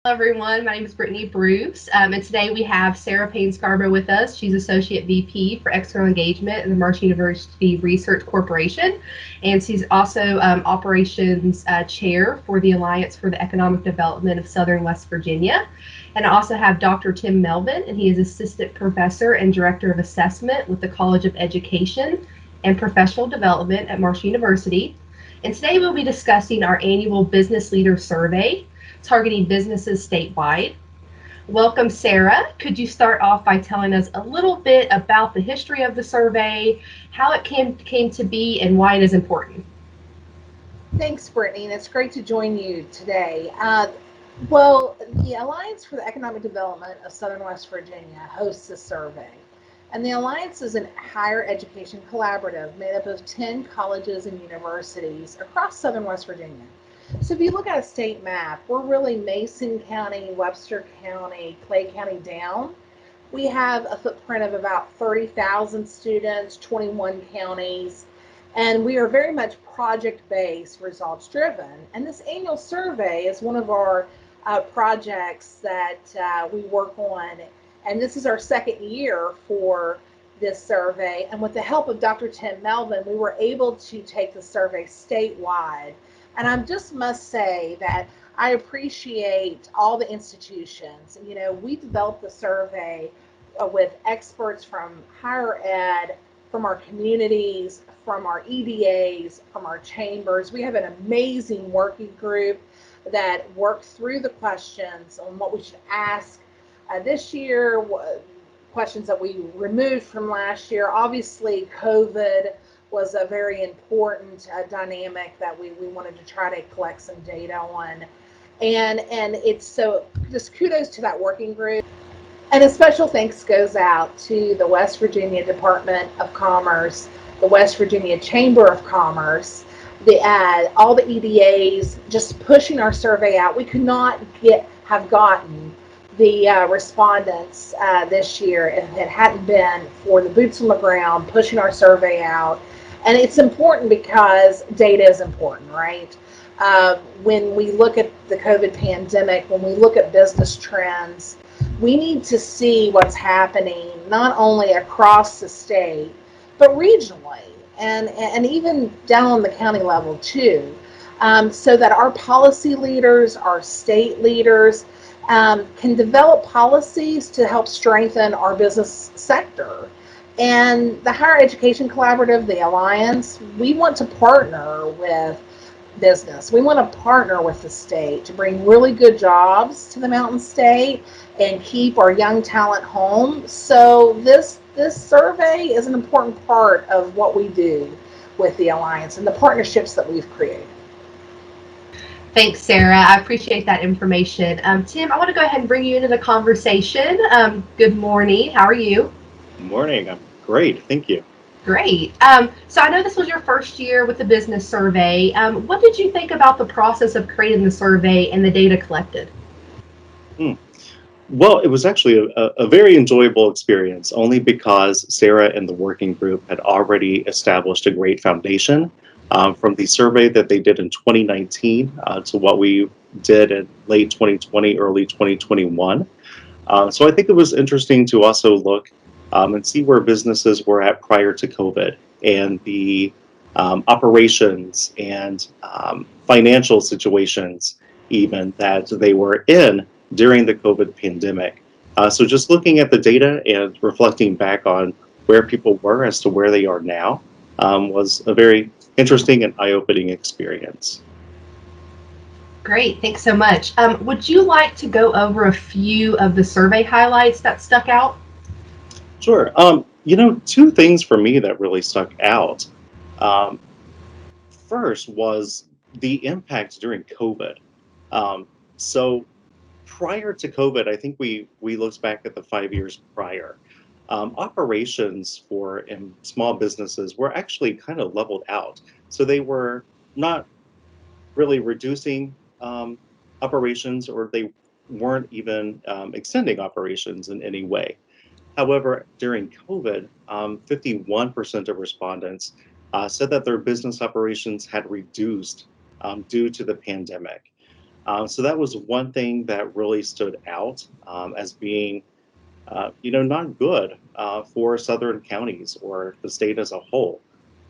Hello, everyone. My name is Brittany Bruce, and today we have Sara Payne Scarbro with us. She's Associate VP for External Engagement at the Marshall University Research Corporation, and she's also Operations Chair for the Alliance for the Economic Development of Southern West Virginia. And I also have Dr. Tim Melvin, and he is Assistant Professor and Director of Assessment with the College of Education and Professional Development at Marshall University. And today we'll be discussing our annual Business Leader Survey targeting businesses statewide. Welcome, Sara. Could you start off by telling us a little bit about the history of the survey, how it came to be, and why it is important? Thanks, Brittany, and it's great to join you today. Well, the Alliance for the Economic Development of Southern West Virginia hosts a survey. And the Alliance is a higher education collaborative made up of 10 colleges and universities across Southern West Virginia. So if you look at a state map, we're really Mason County, Webster County, Clay County down. We have a footprint of about 30,000 students, 21 counties, and we are very much project-based, results-driven. And this annual survey is one of our projects that we work on, and this is our second year for this survey. And with the help of Dr. Tim Melvin, we were able to take the survey statewide. And I just must say that I appreciate all the institutions. You know, we developed the survey with experts from higher ed, from our communities, from our EDAs, from our chambers. We have an amazing working group that works through the questions on what we should ask this year, questions that we removed from last year. Obviously, COVID was a very important dynamic that we wanted to try to collect some data on. And it's so just kudos to that working group. And a special thanks goes out to the West Virginia Department of Commerce, the West Virginia Chamber of Commerce, all the EDAs, just pushing our survey out. We could not have gotten the respondents this year if it hadn't been for the boots on the ground pushing our survey out. And it's important because data is important, right? When we look at the COVID pandemic, when we look at business trends, we need to see what's happening not only across the state, but regionally and even down on the county level too, so that our policy leaders, our state leaders, can develop policies to help strengthen our business sector. And the Higher Education Collaborative, the Alliance, we want to partner with business. We want to partner with the state to bring really good jobs to the Mountain State and keep our young talent home. So this survey is an important part of what we do with the Alliance and the partnerships that we've created. Thanks, Sara. I appreciate that information. Tim, I want to go ahead and bring you into the conversation. Good morning. How are you? Good morning. I'm great. Thank you. Great. So I know this was your first year with the business survey. What did you think about the process of creating the survey and the data collected? Hmm. Well, it was actually a very enjoyable experience, only because Sara and the working group had already established a great foundation from the survey that they did in 2019 to what we did in late 2020, early 2021. So I think it was interesting to also look and see where businesses were at prior to COVID and the operations and financial situations even that they were in during the COVID pandemic. So just looking at the data and reflecting back on where people were as to where they are now was a very interesting and eye-opening experience. Great, thanks so much. Would you like to go over a few of the survey highlights that stuck out? Sure. Two things for me that really stuck out. Um, First was the impact during COVID. So prior to COVID, I think we looked back at the 5 years prior. Operations for small businesses were actually kind of leveled out. So they were not really reducing operations, or they weren't even extending operations in any way. However, during COVID, 51% of respondents said that their business operations had reduced due to the pandemic. So that was one thing that really stood out as being, not good for southern counties or the state as a whole.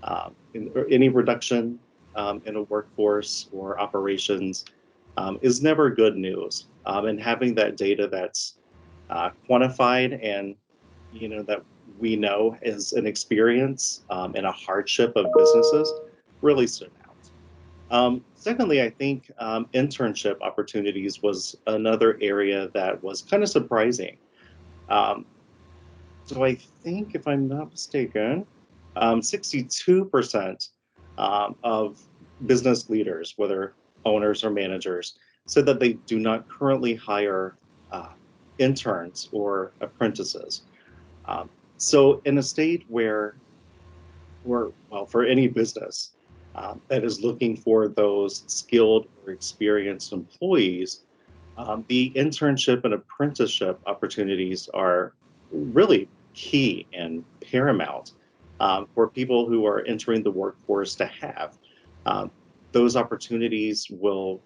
Or any reduction in a workforce or operations is never good news. And having that data that's quantified and that we know is an experience and a hardship of businesses really stood out. Secondly, I think internship opportunities was another area that was kind of surprising. Um, so I think, if I'm not mistaken, 62% of business leaders, whether owners or managers, said that they do not currently hire uh, interns or apprentices. Um, so in a state well, for any business that is looking for those skilled or experienced employees, the internship and apprenticeship opportunities are really key and paramount for people who are entering the workforce to have. Um, those opportunities will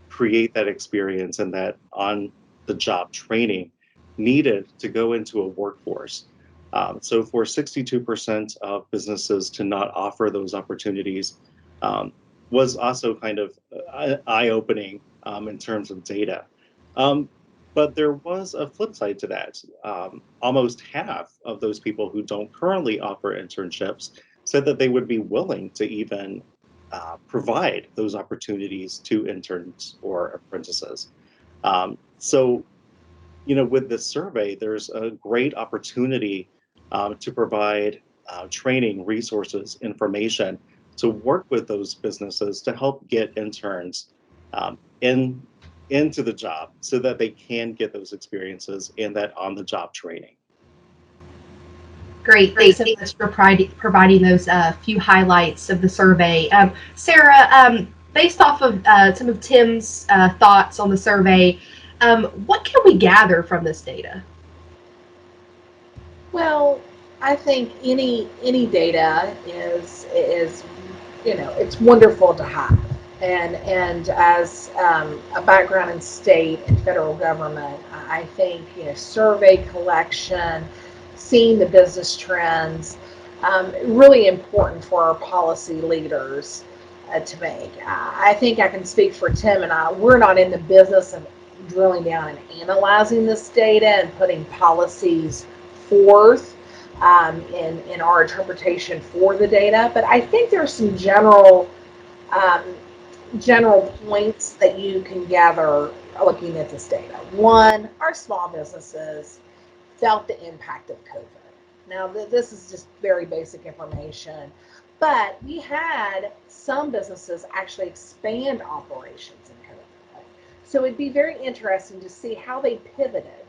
create that experience and that on the job training needed to go into a workforce. So for 62% of businesses to not offer those opportunities um, was also kind of eye-opening in terms of data. Um, but there was a flip side to that. Almost half of those people who don't currently offer internships said that they would be willing to even provide those opportunities to interns or apprentices. So, with this survey, there's a great opportunity to provide training, resources, information to work with those businesses to help get interns into the job so that they can get those experiences and that on-the-job training. Great. Thanks so much for providing those few highlights of the survey. Sara, based off of some of Tim's thoughts on the survey, what can we gather from this data? Well, I think any data is it's wonderful to have. And as a background in state and federal government, I think survey collection, seeing the business trends, really important for our policy leaders to make. I think I can speak for Tim and I. We're not in the business of drilling down and analyzing this data and putting policies forth in our interpretation for the data. But I think there's some um, general points that you can gather looking at this data. One, our small businesses felt the impact of COVID. Now, this is just very basic information, but we had some businesses actually expand operations in COVID. So it'd be very interesting to see how they pivoted.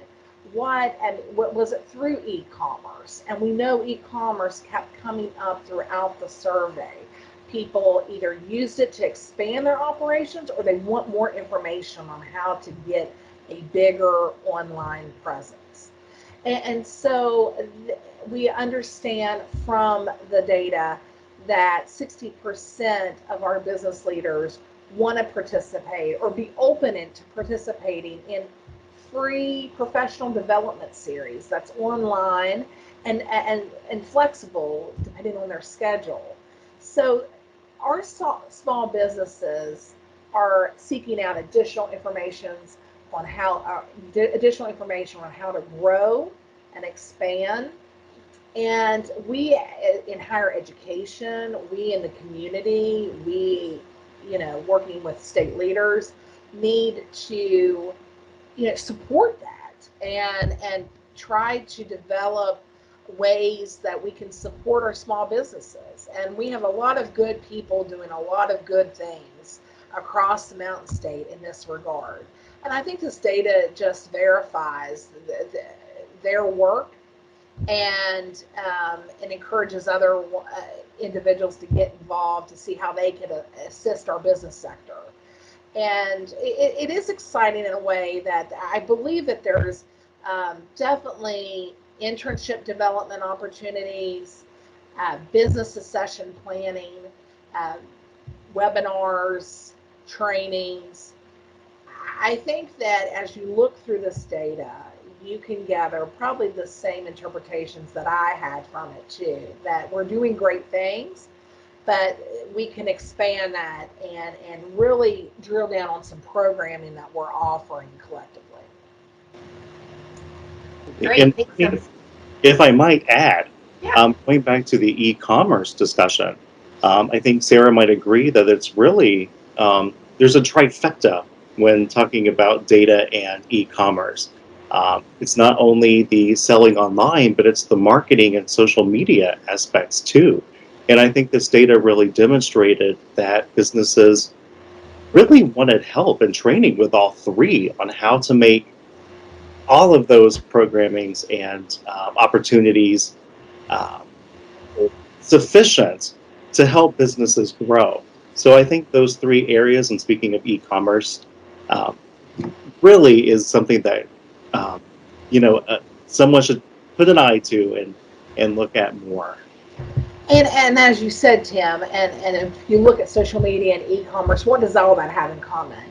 What was it through e-commerce? And we know e-commerce kept coming up throughout the survey. People either used it to expand their operations or they want more information on how to get a bigger online presence. And so we understand from the data that 60% of our business leaders want to participate or be open to participating in free professional development series that's online and flexible depending on their schedule. So our small businesses are seeking out additional information on how to grow and expand. And we in higher education, we in the community, we working with state leaders need to support that and try to develop ways that we can support our small businesses. And we have a lot of good people doing a lot of good things across the Mountain State in this regard. And I think this data just verifies their work and encourages other individuals to get involved to see how they can assist our business sector. And it is exciting in a way that I believe that there's definitely internship development opportunities, business succession planning, uh, webinars, trainings. I think that as you look through this data, you can gather probably the same interpretations that I had from it too, that we're doing great things, but we can expand that and really drill down on some programming that we're offering collectively. Great. And if I might add, Yeah. going back to the e-commerce discussion, I think Sarah might agree that it's really, there's a trifecta when talking about data and e-commerce. It's not only the selling online, but it's the marketing and social media aspects too. And I think this data really demonstrated that businesses really wanted help and training with all three on how to make all of those programmings and opportunities um, sufficient to help businesses grow. So I think those three areas, and speaking of e-commerce, um, really is something that um, someone should put an eye to and look at more. And as you said, Tim, and if you look at social media and e-commerce, what does all that have in common?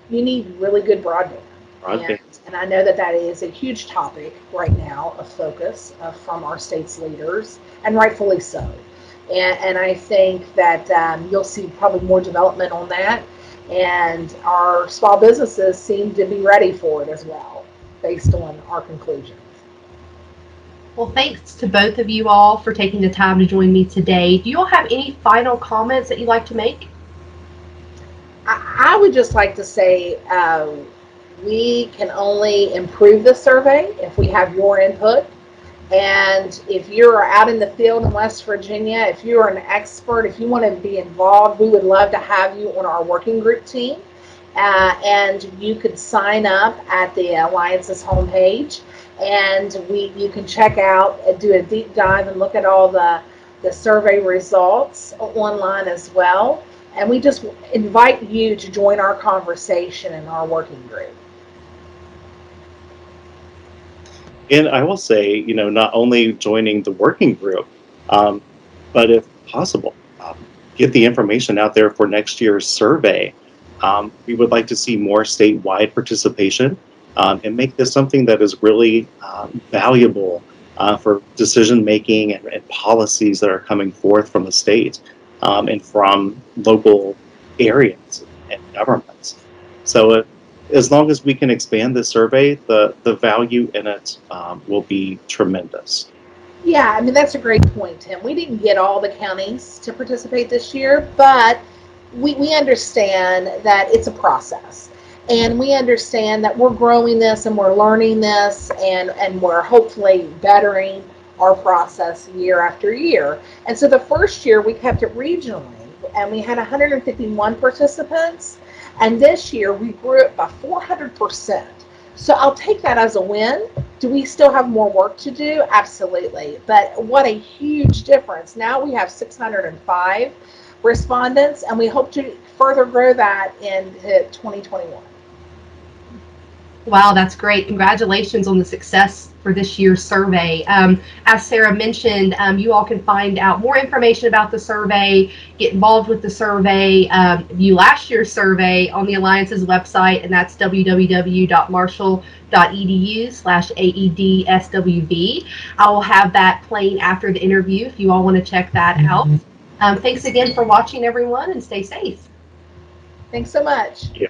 You need really good broadband. And, Broadband. and I know that that is a huge topic right now of focus from our state's leaders, and rightfully so. And I think that you'll see probably more development on that. And our small businesses seem to be ready for it as well, based on our conclusions. Well, thanks to both of you all for taking the time to join me today. Do you all have any final comments that you'd like to make? I would just like to say we can only improve the survey if we have your input. And if you're out in the field in West Virginia, if you're an expert, if you want to be involved, we would love to have you on our working group team. And you could sign up at the Alliance's homepage, and you can check out, do a deep dive, and look at all the survey results online as well. And we just invite you to join our conversation in our working group. And I will say, not only joining the working group, um, but if possible, get the information out there for next year's survey. We would like to see more statewide participation and make this something that is really valuable for decision making and policies that are coming forth from the state and from local areas and governments. So as long as we can expand the survey, the value in it will be tremendous. Yeah, I mean, that's a great point, Tim. We didn't get all the counties to participate this year, but we understand that it's a process. And we understand that we're growing this and we're learning this and we're hopefully bettering our process year after year. And so the first year we kept it regionally and we had 151 participants. And this year we grew it by 400%. So I'll take that as a win. Do we still have more work to do? Absolutely. But what a huge difference. Now we have 605 respondents, and we hope to further grow that into 2021. Wow, that's great. Congratulations on the success for this year's survey. As Sara mentioned, you all can find out more information about the survey, get involved with the survey, view last year's survey on the Alliance's website, and that's www.marshall.edu/AEDSWV. I will have that playing after the interview if you all want to check that out. Thanks again for watching, everyone, and stay safe. Thanks so much. Yeah.